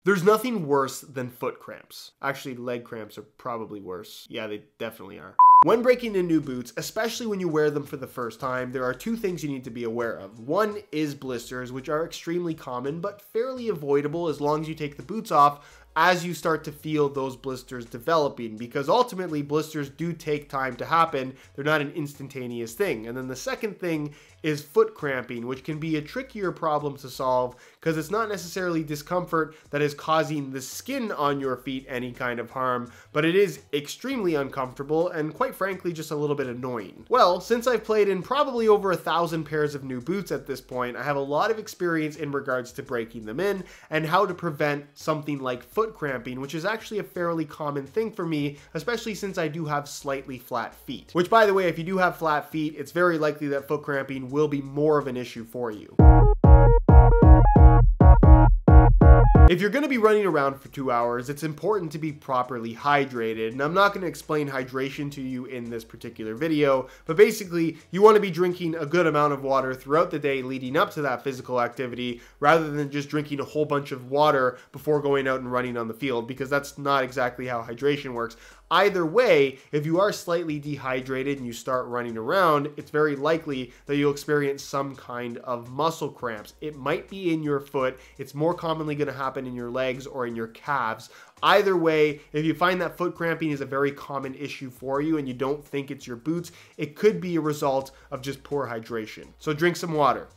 There's nothing worse than foot cramps. Actually, leg cramps are probably worse. Yeah, they definitely are. When breaking in new boots, especially when you wear them for the first time, there are two things you need to be aware of. One is blisters, which are extremely common, but fairly avoidable as long as you take the boots off as you start to feel those blisters developing, because ultimately blisters do take time to happen. They're not an instantaneous thing. And then the second thing is foot cramping, which can be a trickier problem to solve because it's not necessarily discomfort that is causing the skin on your feet any kind of harm, but it is extremely uncomfortable and quite frankly just a little bit annoying. Well, since I've played in probably over 1,000 pairs of new boots at this point, I have a lot of experience in regards to breaking them in and how to prevent something like foot cramping, which is actually a fairly common thing for me, especially since I do have slightly flat feet. Which, by the way, if you do have flat feet, it's very likely that foot cramping will be more of an issue for you. If you're going to be running around for 2 hours, it's important to be properly hydrated. And I'm not going to explain hydration to you in this particular video, but basically you want to be drinking a good amount of water throughout the day leading up to that physical activity, rather than just drinking a whole bunch of water before going out and running on the field, because that's not exactly how hydration works. Either way, if you are slightly dehydrated and you start running around, it's very likely that you'll experience some kind of muscle cramps. It might be in your foot. It's more commonly going to happen in your legs or in your calves. Either way, if you find that foot cramping is a very common issue for you and you don't think it's your boots, it could be a result of just poor hydration. So drink some water.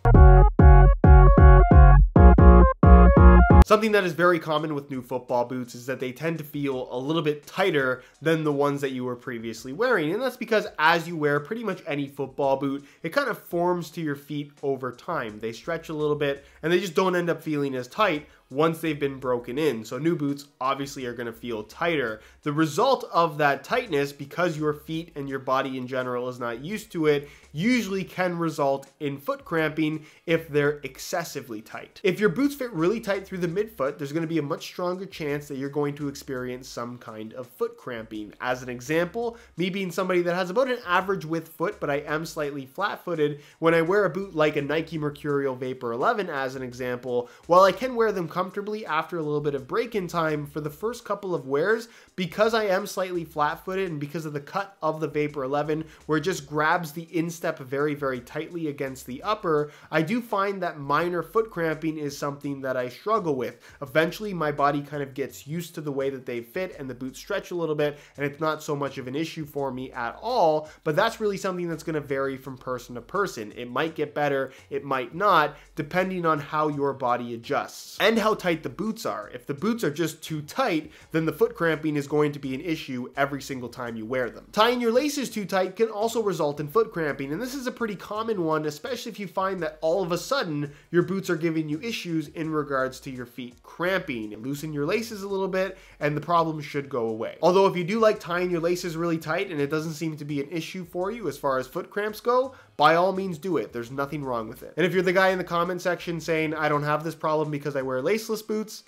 Something that is very common with new football boots is that they tend to feel a little bit tighter than the ones that you were previously wearing. And that's because as you wear pretty much any football boot, it kind of forms to your feet over time. They stretch a little bit and they just don't end up feeling as tight once they've been broken in. So new boots obviously are going to feel tighter. The result of that tightness, because your feet and your body in general is not used to it, usually can result in foot cramping if they're excessively tight. If your boots fit really tight through the midfoot, there's going to be a much stronger chance that you're going to experience some kind of foot cramping. As an example, me being somebody that has about an average width foot, but I am slightly flat-footed, when I wear a boot like a Nike Mercurial Vapor 11 as an example, while I can wear them comfortably after a little bit of break-in time, for the first couple of wears, because I am slightly flat-footed and because of the cut of the Vapor 11 where it just grabs the instep very, very tightly against the upper, I do find that minor foot cramping is something that I struggle with. Eventually, my body kind of gets used to the way that they fit and the boots stretch a little bit, and it's not so much of an issue for me at all, but that's really something that's going to vary from person to person. It might get better, it might not, depending on how your body adjusts and how tight the boots are. If the boots are just too tight, then the foot cramping is going to be an issue every single time you wear them. Tying your laces too tight can also result in foot cramping, and this is a pretty common one, especially if you find that all of a sudden your boots are giving you issues in regards to your feet cramping. Loosen your laces a little bit and the problem should go away. Although if you do like tying your laces really tight and it doesn't seem to be an issue for you as far as foot cramps go, by all means do it. There's nothing wrong with it. And if you're the guy in the comment section saying, I don't have this problem because I wear laceless boots,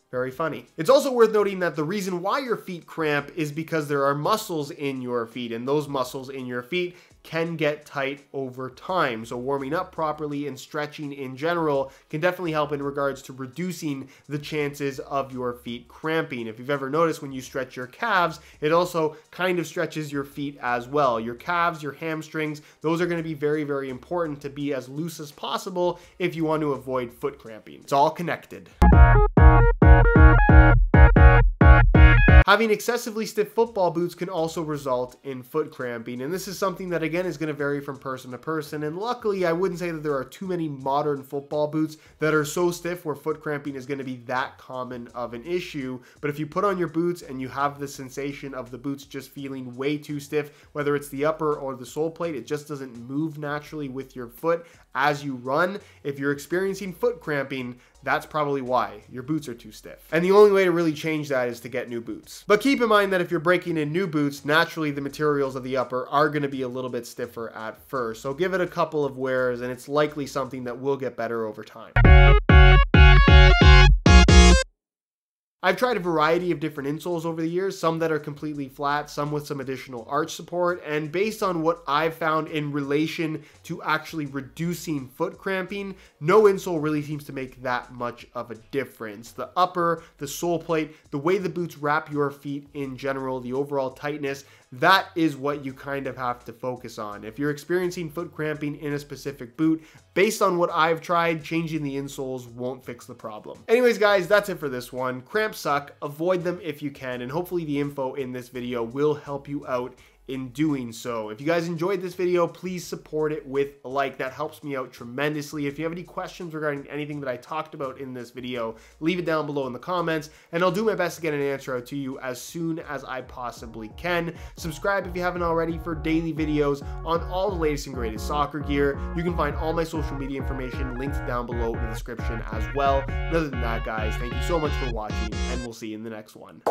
very funny. It's also worth noting that the reason why your feet cramp is because there are muscles in your feet, and those muscles in your feet can get tight over time. So warming up properly and stretching in general can definitely help in regards to reducing the chances of your feet cramping. If you've ever noticed when you stretch your calves, it also kind of stretches your feet as well. Your calves, your hamstrings, those are going to be very, very important to be as loose as possible if you want to avoid foot cramping. It's all connected. Having excessively stiff football boots can also result in foot cramping, and this is something that again is going to vary from person to person, and luckily I wouldn't say that there are too many modern football boots that are so stiff where foot cramping is going to be that common of an issue. But if you put on your boots and you have the sensation of the boots just feeling way too stiff, whether it's the upper or the sole plate, it just doesn't move naturally with your foot as you run. If you're experiencing foot cramping, that's probably why your boots are too stiff. And the only way to really change that is to get new boots. But keep in mind that if you're breaking in new boots, naturally the materials of the upper are going to be a little bit stiffer at first. So give it a couple of wears and it's likely something that will get better over time. I've tried a variety of different insoles over the years, some that are completely flat, some with some additional arch support, and based on what I've found in relation to actually reducing foot cramping, no insole really seems to make that much of a difference. The upper, the sole plate, the way the boots wrap your feet in general, the overall tightness, that is what you kind of have to focus on. If you're experiencing foot cramping in a specific boot, based on what I've tried, changing the insoles won't fix the problem. Anyways, guys, that's it for this one. Cramps suck. Avoid them if you can, and hopefully the info in this video will help you out in doing so. If you guys enjoyed this video, please support it with a like. That helps me out tremendously. If you have any questions regarding anything that I talked about in this video, leave it down below in the comments, and I'll do my best to get an answer out to you as soon as I possibly can. Subscribe if you haven't already for daily videos on all the latest and greatest soccer gear. You can find all my social media information linked down below in the description as well. And other than that, guys, thank you so much for watching, and we'll see you in the next one.